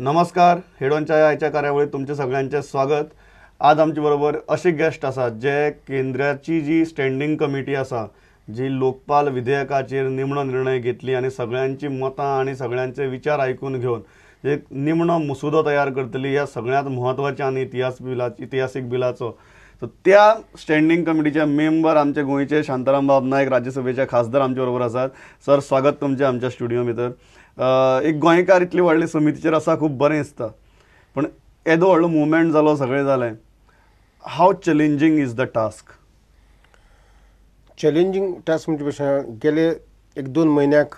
नमस्कार. हेडोनच्या आयच्या कार्यावळीत तुमचे सगळ्यांचे स्वागत. आज आमचे बरोबर असे गेस्ट आसात जे केंद्राची जी स्टँडिंग कमिटी आसा जी लोकपाल विधेयकाचेर निमणो निर्णय घेतली आणि सगळ्यांची मतां आणि सगळ्यांचे विचार आयकून घेवन एक निमणो मसुदो तयार करतली ह्या सगळ्यात म्हत्वाच्या आणि इतिहासीक बिलाचो. सो त्या स्टँडिंग कमिटीचे मेंबर आमचे गोंयचे शांताराम बाब नायक राज्यसभेचे खासदार आमचे बरोबर आसात. सर, स्वागत तुमचे आमच्या स्टुडिओ भितर. एक गोंयकार इतली व्हडली समितीचेर आसा, खूब बरें दिसता. पण येदो व्हडलो मुवमेंट जालो, सगळें जालें. How challenging is the task? Challenging task म्हणजे कशें, गेले 1-2 म्हयन्याक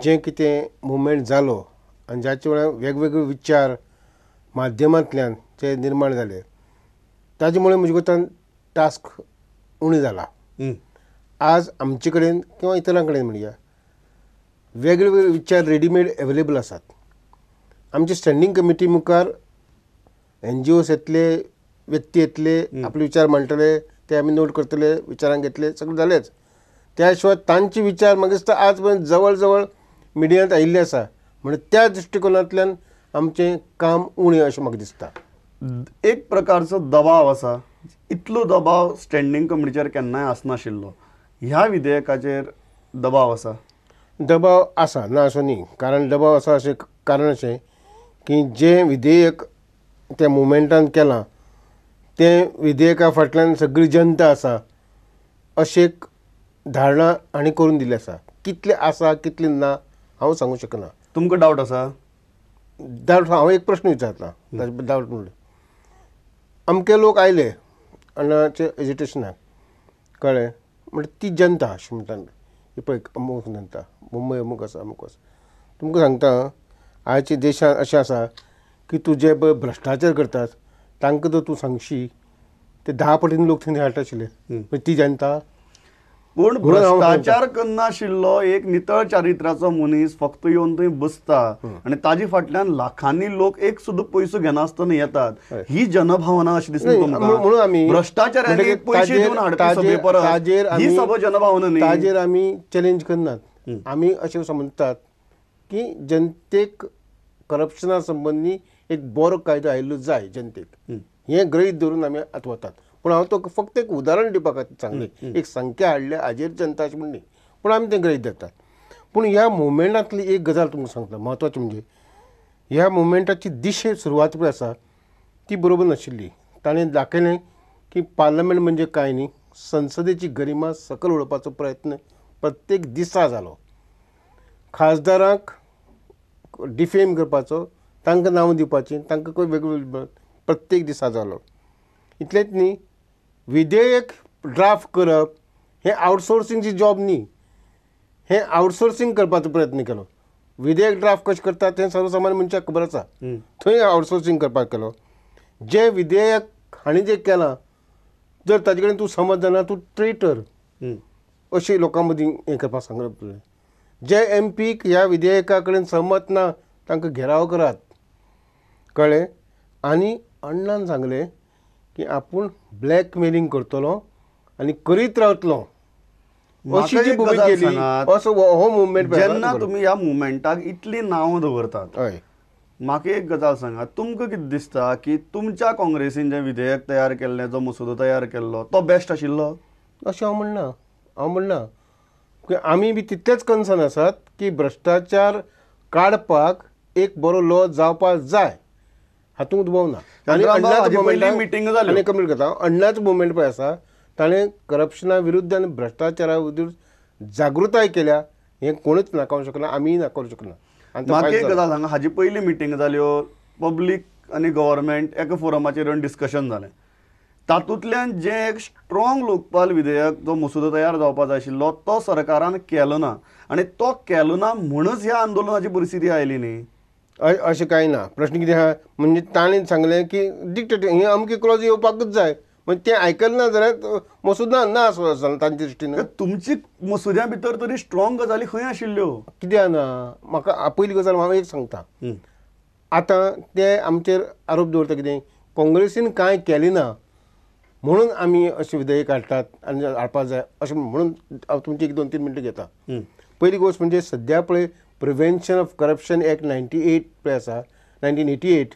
जें कितें मुवमेंट जालो आनी जाचे वेळार वेगवेगळे विचार माध्यमांतल्यान जे निर्माण जाले, ताजे मुळे म्हजे कोतान टास्क उणी जाला. आज आमचे कडेन किंवा इतरां कडेन म्हणया वेगवेगळे विचार रेडीमेड एवेलेबल आसात. आमचे स्टँडींग कमिटी मुखार NGOs येतले, व्यक्ती येतले, आपले विचार मांडटले, ते आमी नोट करतले, विचारांक घेतले, सगळें जालेंच. त्या शिवाय तांचे विचार म्हाका दिसता आज पर्यंत जवळ जवळ मिडियांत आयिल्ले आसा. म्हणजे त्या दृश्टिकोनांतल्यान आमचें काम उणें अशें म्हाका दिसता. एक प्रकारचो दबाव आसा. इतलो दबाव स्टँडिंग कमिटीचेर केन्नाय आसनाशिल्लो. ह्या विधेयकाचेर दबाव आसा? दबाव आसा, ना असो न्ही. कारण दबाव आसा अशें कारण अशें की जें विधेयक त्या मुवमेंटान केलां तें विधेयका फाटल्यान सगळी जनता आसा अशी एक धारणा आनी करून दिली आसा. कितले आसा कितले ना हांव सांगूंक शकना. तुमकां डावट आसा? डावट, हांव एक प्रश्न विचारता. डावट म्हणलें अमके लोक आयले अन्नाचे एजिटेशनाक, कळ्ळें, म्हणजे ती जनता अशी म्हणटा पळय, अमूक जनता मुंबय अमूक आसा अमूक आसा. तुमकां सांगता, आयच्या देशांत अशें आसा की तूं जे पळय भ्रश्टाचार करतात तांकां जर तूं सांगशी ते 10 पटीन लोक थंय हाडटा आशिल्ले. ती जनता. पूण भ्रश्टाचार करनाशिल्लो एक नितळ चारित्राचो मनीस फक्त येवन थंय बसता आनी ताजे फाटल्यान लाखांनी लोक एक सुद्दां पयसो घेनासतना येतात. ही जनभावना अशी दिसता म्हणून आमी भ्रश्टाचारांनी पयशे दिवन हाडटा सभे परस ही सगळी जनभावना न्ही. ताजेर आमी चॅलेंज करनात. आमी अशें समजतात की जनतेक करप्शना संबंदी एक बरो कायदो आयिल्लो जाय जनतेक, हें गृहीत धरून आमी आतां वतात. पूण हांव तो फक्त एक उदाहरण दिवपा खातीर सांगलें. एक संख्या हाडल्या हाजेर जनता अशें म्हणली, पूण आमी तें गृहीत धरतात. पूण ह्या मुवमेंटांतली एक गजाल तुमकां सांगता म्हत्वाची, म्हणजे ह्या मुवमेंटाची दिशे सुरवात पळय आसा ती बरोबर नाशिल्ली. ताणें दाखयलें की पार्लमेंट म्हणजे कांय न्ही, संसदेची गरिमा सकयल उडोवपाचो प्रयत्न प्रत्येक दिसा जालो. खासदारांक डिफेम करपाचो, तांकां नांव दिवपाचीं, तांकां वेगवेगळे प्रत्येक दिसा जालो. इतलेंच न्ही, विधेयक ड्राफ्ट करप हें आउटसोर्सिंगची जॉब न्ही, हें आउटसोर्सिंग करपाचो प्रयत्न केलो. विधेयक ड्राफ्ट कशें करतात हें सर्वसामान्य मनशाक खबर आसा, थंय आउटसोर्सिंग करपाक केलो. जें विधेयक हांणी जें केलां, जर ताजे कडेन तूं समज जाना तूं ट्रेटर अशें लोकां मदीं हें करपाक सांगप. जे MPक ह्या विधेयका कडेन सहमत ना तांकां घेराव करात, कळ्ळें. आनी अण्णान सांगलें की आपूण ब्लॅकमेलिंग करतलो आनी करीत रावतलो अशी जी भुमिका केली. असो हो मुवमेंट. जेन्ना तुमी ह्या मुवमेंटाक इतली नांव दवरतात, हय, म्हाका एक गजाल सांगात, तुमकां कितें दिसता की तुमच्या काँग्रेसीन जें विधेयक तयार केल्लें, जो मसुदो तयार केल्लो, तो बेस्ट आशिल्लो? अशें हांव म्हणना. आमी बी तितलेच कन्सर्न आसात की भ्रश्टाचार काडपाक एक बरो लॉ जावपाक जाय, हातूंत दुबाव ना. आनी कंप्लीट करता, अण्णाचो मुवमेंट पळय आसा, ताणें करप्शना विरुद्ध आनी भ्रश्टाचारा विरुद्ध जागृताय केल्या. हें कोणूच नाकारूंक शकना, आमीय नाकारूंक शकना. म्हाका एक गजाल सांगा, हाजी पयली मिटींग जाल्यो, पब्लीक आनी गव्हर्मेंट एका फोरमाचेर येवन डिस्कशन जालें. तातूंतल्यान जें एक स्ट्रॉंग लोकपाल विधेयक जो मसुदो तयार जावपाक जाय आशिल्लो तो सरकारान केलो ना, आनी तो केलो ना म्हणूनच ह्या आंदोलनाची परिस्थिती आयली न्ही. अशें कांय ना. प्रश्न कितें आहा, म्हणजे ताणें सांगलें की डिक्टेटर ही अमकी क्लॉज येवपाकूच जाय, म्हणजे तें आयकलें ना जाल्यार मसुदो ना असो आसा तांचे दृश्टीन. तुमची मसुद्या भितर तरी स्ट्रॉंग गजाली खंय आशिल्ल्यो? कित्याक ना? म्हाका पयली गजाल हांव एक सांगता. आतां ते आमचेर आरोप दवरता कितें, काँग्रेसीन कांय केलें ना म्हणून आमी अशें विधेयक हाडटात आनी हाडपाक जाय अशें म्हणून हांव तुमची 1-2-3 मिनटां घेता. पयली गोश्ट म्हणजे सद्या पळय प्रिव्हेन्शन ऑफ करप्शन एक्ट 98 पळय आसा 1988,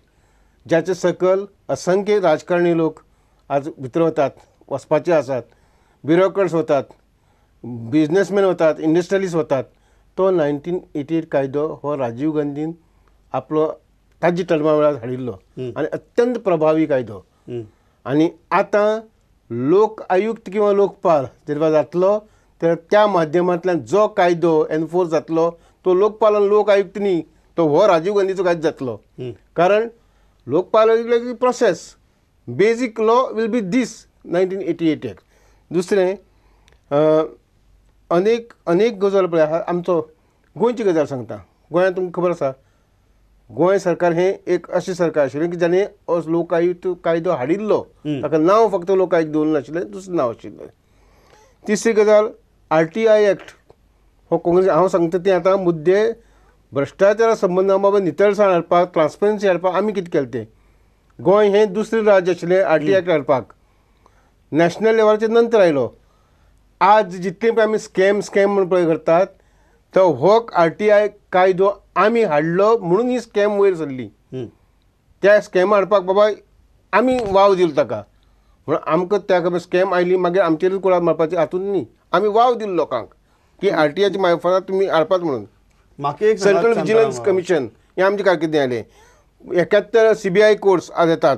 ज्याचे सकल असंख्य राजकारणी लोक आज भितर वतात, वचपाचे आसात, ब्युरोक्रेट्स वतात, बिझनेसमॅन वतात, इंडस्ट्रियलिस्ट वतात. तो 1988 कायदो हो राजीव गांधीन आपलो ताजी टर्मा वेळार हाडिल्लो आनी अत्यंत प्रभावी कायदो. आनी आतां लोक आयुक्त किंवा लोकपाल जेन्ना जातलो तर त्या माध्यमांतल्यान जो कायदो एनफोर्स जातलो तो लोकपाल आनी लोक आयुक्त न्ही, तो हो राजीव गांधीचो कायदो जातलो. कारण Lokpal process basic law will be this 1988 act. दुसरें अनेक गजाल पळय आमचो गोंयची गजाल सांगता. गोंयांत तुमकां खबर आसा गोंय सरकार हें एक अशें सरकार आशिल्लें की जाणें लोकायुक्त कायदो हाडिल्लो, ताका नांव फक्त लोकायुक्त दवरलें नाशिल्लें, दुसरें नांव आशिल्लें. तिसरी गजाल RTI एक्ट हो काँग्रेस हांव सांगता तें आतां मुद्दे भ्रश्टाचारा संबंदान बाबा नितळसाण हाडपाक, ट्रान्सपरन्सी हाडपाक आमी कितें केलें तें. गोंय हें दुसरें राज्य आशिल्लें RTI एक्ट हाडपाक. नॅशनल लेवलाचेर नंतर आयलो. आज जितले पळय आमी स्कॅम म्हूण पळय करतात तो हो RTI कायदो आमी हाडलो म्हणून ही स्कॅम वयर सरली. त्या स्कॅम हाडपाक बाबा आमी वाव दिलो ताका म्हणून आमकां त्या स्कॅम आयली मागीर आमचेरूच कुळार मारपाची हातून न्ही, आमी वाव दिलो लोकांक की RTIच्या मार्फत तुमी हाडपात म्हणून. म्हाका एक सेंट्रल विजिलन्स कमिशन हें आमचे कारकिर्दीन आयलें. 71 CBI कोर्ट्स आज येतात.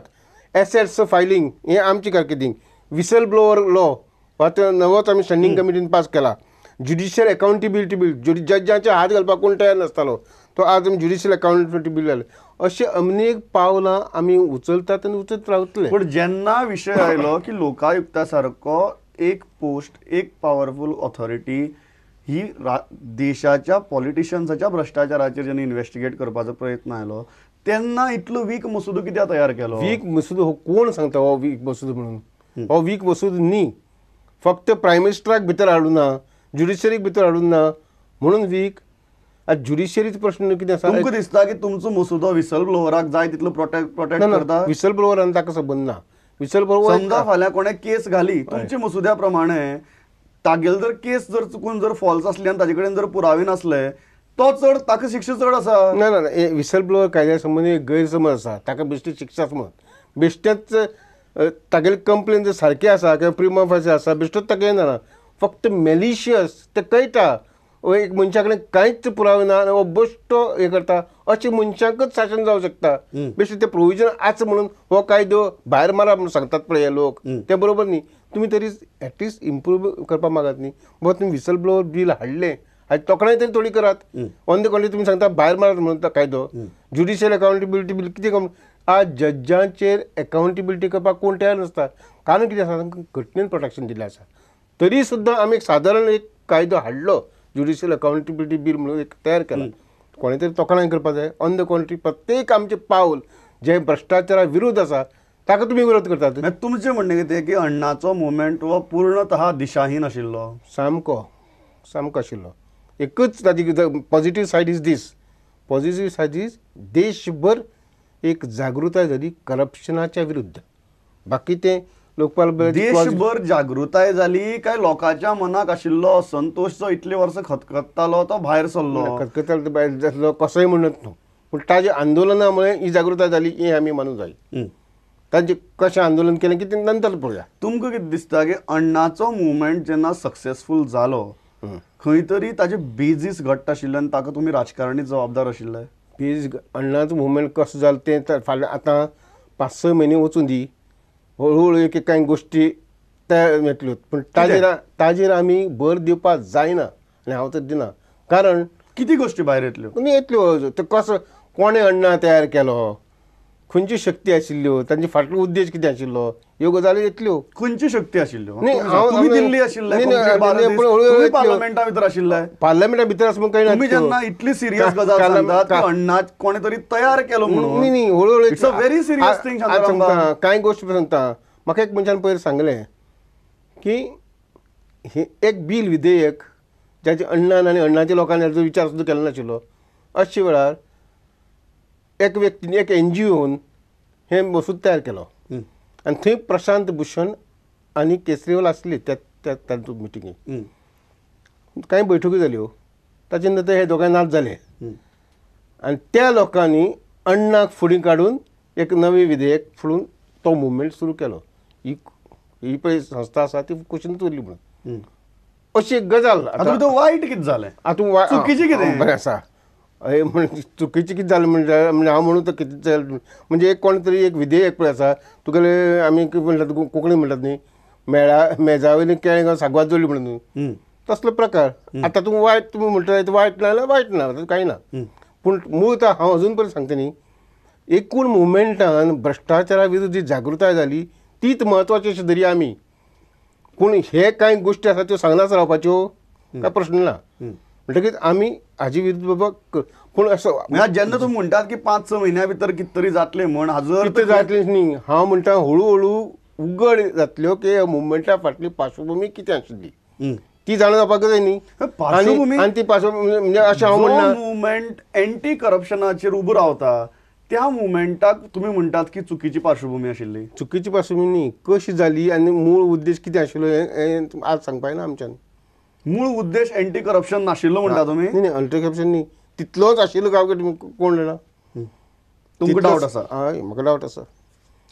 एसेट्स फायलिंग हें आमचे कारकिर्दीन. विसल ब्लोवर लॉ हो आतां नवोच आमी स्टँडींग कमिटीन पास केला. ज्युडिशियल अकावंटेबिलिटी बील, जजांचे हात घालपाक कोण तयार नासतालो तो आज आमी ज्युडिशियल अकावंटेबिलिटी बील घाले. अशें अनेक पावलां आमी उचलतात आनी उचलत रावतले. पण जेन्ना विशय आयलो की लोकायुक्ता सारको एक पोस्ट, एक पॉवरफूल ऑथॉरिटी ही देशाच्या पॉलिटिशियन्साच्या भ्रश्टाचाराचेर जेन्ना इन्व्हेस्टिगेट करपाचो प्रयत्न आयलो तेन्ना इतलो वीक मसुदो कित्याक तयार केलो? वीक मसुदो हो कोण सांगता हो वीक मसुदो म्हणून? हो वीक मसुदो न्ही. फक्त प्रायम मिनिस्टराक भितर हाडूं ना, ज्युडिशरीक भितर हाडूं ना म्हणून वीक. आज ज्युडिशरीचो प्रश्न कितें आसा? तुमकां दिसता की तुमचो मसुदो विसल ब्लोवराक जाय तितलो प्रोटेक्ट करता? विसल ब्लोवर आनी ताका संबंद ना. विसल ब्लोवर समजा फाल्यां कोणें केस घाली तुमच्या मसुद्या प्रमाणे, तागेलो जर केस जर चुकून जर फॉल्स आसली आनी ताजे कडेन जर पुरावे नसले तो चड ताका शिक्षा चड आसा. ना ना विसल ब्लोवर कायद्या संबंदी गैरसमज आसा. ताका बेश्टी शिक्षा आसा म्हणून बेश्टेच तागेले कंप्लेन जर सारकी आसा किंवा प्रिमा फासी आसा बेश्टोच ताका येना. फक्त मेलिशियस ते कळटा एक मनशा कडेन कांयच पुरावे ना आनी हो बेश्टो हें करता अशें मनशांकच शासन जावं शकता. बेश्टे ते प्रोविजन आसा म्हणून हो कायदो भायर मारा म्हणून सांगतात पळय हे लोक, ते बरोबर न्ही. तुमी तरी एटलिस्ट इम्प्रूव करपाक मागात न्ही. बाबा तुमी विसल ब्लोवर बील हाडलें तोखणाय तरी थोडी करात. ऑन द कॉन्ट्री तुमी सांगता भायर मारात म्हणून तो कायदो. ज्युडिशियल अकावंटेबिलिटी बील कितें आज जजांचेर अकावंटेबिलिटी करपाक कोण तयार नासता. कारण कितें आसा तांकां घटनेन प्रोटेक्शन दिल्लें आसा. तरी सुद्दां आमी एक सादारण एक कायदो हाडलो ज्युडिशियल अकावंटेबिलिटी बील म्हणून एक तयार केला. कोणे तरी तोखणाय करपाक जाय. ऑन द कॉन्ट्री प्रत्येक आमचें पावल जे भ्रश्टाचारा विरोध आसा ताका तुमी विरोध करतात. तुमचें म्हणणें कितें की अण्णाचो मुवमेंट हो पूर्णतः दिशाहीन आशिल्लो? सामको आशिल्लो. एकच ताजी positive side is this. Positive side is देशभर एक जागृताय जाली करप्शनाच्या विरुद्ध. बाकी तें लोकपाल देशभर जागृताय जाली काय लोकांच्या मनाक आशिल्लो असंतोष जो इतले वर्स खतखत्तालो तो भायर सरलो? खतखत्तालो तो भायर सरलो कसोय म्हणत न्हू, पूण ताजे आंदोलना मुळे ही जागृताय जाली हें आमी मानूंक जाय. तांचे कशें आंदोलन केलें की तें नंतर पळोवया. तुमकां कितें दिसता की अण्णाचो मुवमेंट जेन्ना सक्सेसफूल जालो खंय तरी ताजे बेजीस घट्ट आशिल्ले आनी ताका तुमी राजकारणी जबाबदार आशिल्ले? प्लीज अण्णाचो मुवमेंट कसो जालो तें फाल्यां आतां 5-6 म्हयने वचूं दी, हळूहळू एक कांय गोश्टी तयार मेळटल्यो. पूण ताजेर आमी भर दिवपाक जायना आनी हांव तर दिना. कारण किती गोश्टी भायर येतल्यो? तुमी येतल्यो. ते कसो कोणें अण्णा तयार केलो, खंयची शक्ती आशिल्ल्यो, तांचे फाटलो उद्देश कितें आशिल्लो, ह्यो गजाली येतल्यो. खंयची शक्ती आशिल्ल्यो? न्ही, तुम्ही दिल्ली आशिल्ले, तुम्ही पार्लमेंटा भितर आशिल्ले. पार्लमेंटा भितर आसा म्हणून तुम्ही जेन्ना इतली सिरियस गजाल सांगतात की अण्णा कोणे तरी तयार केलो म्हणून, न्ही हळूहळू it's a very serious thing. सांगता कांय गोश्टी सांगता. म्हाका एक मनशान पयर सांगलें की हे एक बील विधेयक ज्याचे अण्णान आनी अण्णाच्या लोकांनी हाचो विचार सुद्दां केलो नाशिल्लो अशे वेळार एक व्यक्तीन एक NGOन हे मसूद तयार केलो आनी थंय प्रशांत भूषण आनी केसरीवाल आसले त्या मिटिंगेक. कांय बैठकी जाल्यो ताचे नंतर हे दोगांय नाच जाले आनी त्या लोकांनी अण्णाक फुडें काडून एक नवी विधेयक फुडून तो मुवमेंट सुरू केलो. ही पळय संस्था आसा ती कुशीनच उरली म्हणून अशी एक गजाल. आता तो वायट कितें जालें? चुकीचें कितें? बरें आसा. हय चुकीचें कितें जालें म्हणजे हांव म्हणून तो कितें जालें म्हणजे एक कोण तरी एक विधेयक पळय आसा तुगेले आमी कितें म्हणटात कोंकणी म्हणटात न्ही मेजावयली केळें सांगवात जोडली म्हणून तसलो प्रकार. आतां तूं वायट तुमी म्हणटा वायट ना जाल्यार वायट ना कांय ना. पूण मूळ हांव अजून पर्यंत सांगता न्ही एकूण मुवमेंटान भ्रश्टाचारा विरुद्ध जी जागृताय जाली तीच म्हत्वाची अशी धरी आमी. पूण हे कांय गोश्टी आसा त्यो सांगनाच रावपाच्यो काय प्रश्न ना. म्हणटकीच आमी हाजे विरुद्ध बाबा पूण असो जेन्ना तुम्ही म्हणटात की 5-6 म्हयन्या भितर कितें तरी जातलें म्हण हाजर कितें जातलें न्ही हांव म्हणटा हळू उघड जातल्यो की ह्या मुवमेंटा फाटली पार्श्वभूमी कितें आशिल्ली ती जाणून जावपाक जाय न्ही. आनी ती पार्श्वभूमी म्हणजे अशें हांव म्हणना मुवमेंट एंटी करप्शनाचेर उबो रावता त्या मुवमेंटाक तुमी म्हणटात की चुकीची पार्श्वभूमी आशिल्ली. चुकीची पार्श्वभूमी न्ही कशी जाली आनी मूळ उद्देश कितें आशिल्लो हें आज सांगपाक ना आमच्यान. मूळ उद्देश एंटी करप्शन नाशिल्लो म्हणटा तुमी? न्ही एंटी करप्शन न्ही तितलोच आशिल्लो गांव कोण जाणा. तुमकां डावट आसा? हय म्हाका डावट आसा.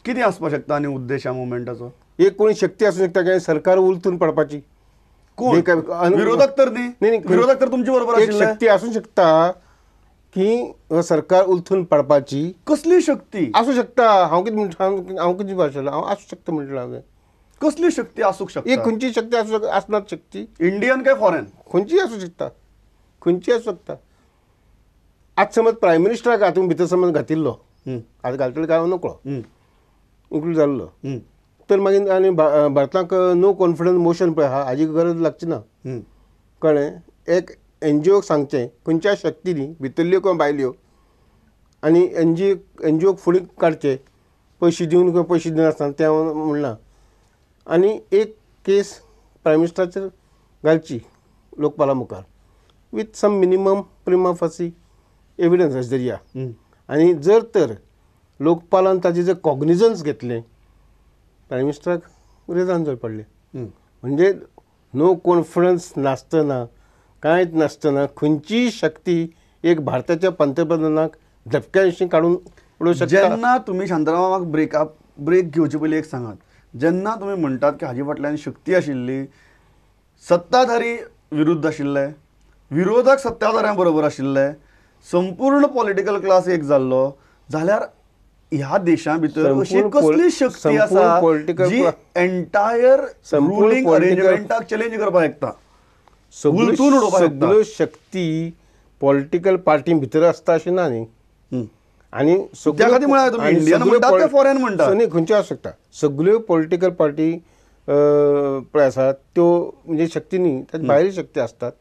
कितें आसपाक शकता आनी उद्देश ह्या मुवमेंटाचो? एक कोणी शक्ती आसूं शकता काय सरकार उलथून पडपाची. कोण? विरोधक तर न्ही. विरोधक तर तुमचे बरोबर एक आशिल्ले. शक्ती आसूं शकता की सरकार उलथून पडपाची. कसली शक्ती आसूं शकता. हांव कितें भाशेलो हांव आसूं शकता म्हणटलें हांवें. कसली शक्ती आसूंक शकता? एक खंयची शक्ती आसनात शक्ती इंडियन काय फॉरेन? खंयची आसूं शकता. खंयची आसूं शकता. आज समज प्रायम मिनिस्टराक हातूंत भितर समज घातिल्लो आतां घालतलो काय नकळो इन्क्लूड जाल्लो तर मागीर आनी भारताक नो कॉन्फिडन्स मोशन पळय आहा हाजी गरज लागची ना. कळ्ळें. एक एनजीओक सांगचें खंयच्या शक्तींनी भितरल्यो किंवा भायल्यो आनी एनजीओक फुडें काडचें पयशे दिवन किंवा पयशे दिनासतना तें म्हणना. आनी एक केस प्रायम मिनिस्टराचेर घालची लोकपाला मुखार विथ सम मिनिमम प्रिमा फासी एविडन्स अशें धरया. आनी जर तर लोकपालान ताजें जर कॉग्निजन्स घेतलें प्रायम मिनिस्टराक रेजान जड पडलें. म्हणजे नो कॉन्फिडन्स नासतना कांयच नासतना खंयचीय शक्ती एक भारताच्या पंतप्रधानाक धपक्याशी काडून उडोवंक शकता. जेन्ना तुमी शांतारामाक ब्रेक घेवचे पयलीं एक सांगात. जेन्ना तुमी म्हणटात की हाजे फाटल्यान शक्ती आशिल्ली सत्ताधारी विरुद्ध आशिल्ले विरोधक सत्ताधाऱ्यां बरोबर आशिल्ले संपूर्ण पॉलिटिकल क्लास एक जाल्लो जाल्यार ह्या देशा भितर अशी कसली शक्ती आसा जी एंटायर रुलिंग अरेंजमेंटाक चॅलेंज करपाक शकता? सगळ्यो शक्ती पॉलिटिकल पार्टी भितर आसता अशें ना न्ही. आनी खंयच्यो आसूं शकता. सगळ्यो पॉलिटिकल पार्टी पळय आसात त्यो म्हणजे शक्ती न्ही ताचे भायली शक्ती आसतात.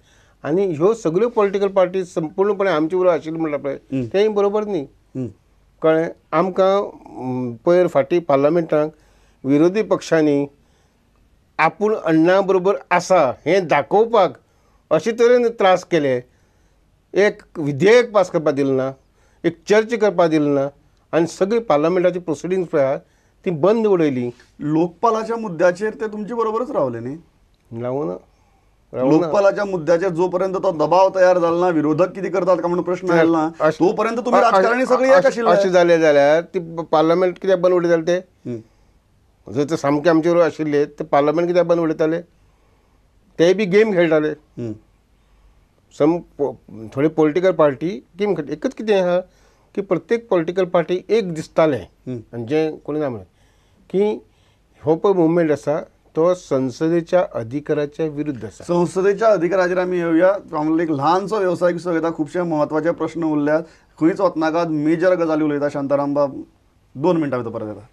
आनी ह्यो सगळ्यो पॉलिटिकल पार्टी संपूर्णपणे आमचे बरोबर आशिल्ल्यो म्हणटा पळय तेंय बरोबर न्ही. कळ्ळें. आमकां पयर फाटीं पार्लमेंटाक विरोधी पक्षांनी आपूण अण्णा बरोबर आसा हें दाखोवपाक अशे तरेन त्रास केले. एक विधेयक पास करपाक दिलें ना एक चर्चा करपाक दिलें ना आनी सगळी पार्लमेंटाची प्रोसिडींग्स पळय आहा ती बंद उडयली. लोकपालाच्या मुद्द्याचेर ते तुमचे बरोबरच रावले न्ही? रावना. लोकपालाच्या मुद्द्याचेर जोपर्यंत तो दबाव तयार जालो ना विरोधक कितें करतात काय म्हणून प्रश्न आयलो ना तोपर्यंत तुम्ही राजकारणी सगळे एक आशिल्ले. अशें जालें जाल्यार ती पार्लमेंट कित्याक बंद उडयताले ते? जर ते सामके आमचे बरोबर आशिल्ले ते पार्लमेंट कित्याक बंद उडयताले? ते बी गेम खेळटाले. थोडी पॉलिटिकल पार्टी गेम खेळटा. एकच कितें आहा की प्रत्येक पॉलिटिकल पार्टी एक दिसतालें आनी जें कोणी ना म्हणलें की हो पळय मुवमेंट आसा तो संसदेच्या अधिकाराच्या विरुद्ध आसा. संसदेच्या अधिकाराचेर आमी येवया. आमकां एक ल्हानसो वेवसायीक सुविधा खुबशे म्हत्वाचे प्रश्न उरल्यात. खंयच वचनाकात मेजर गजाली उलयता शांताराम बाब 2 मिनटां भितर परत येता.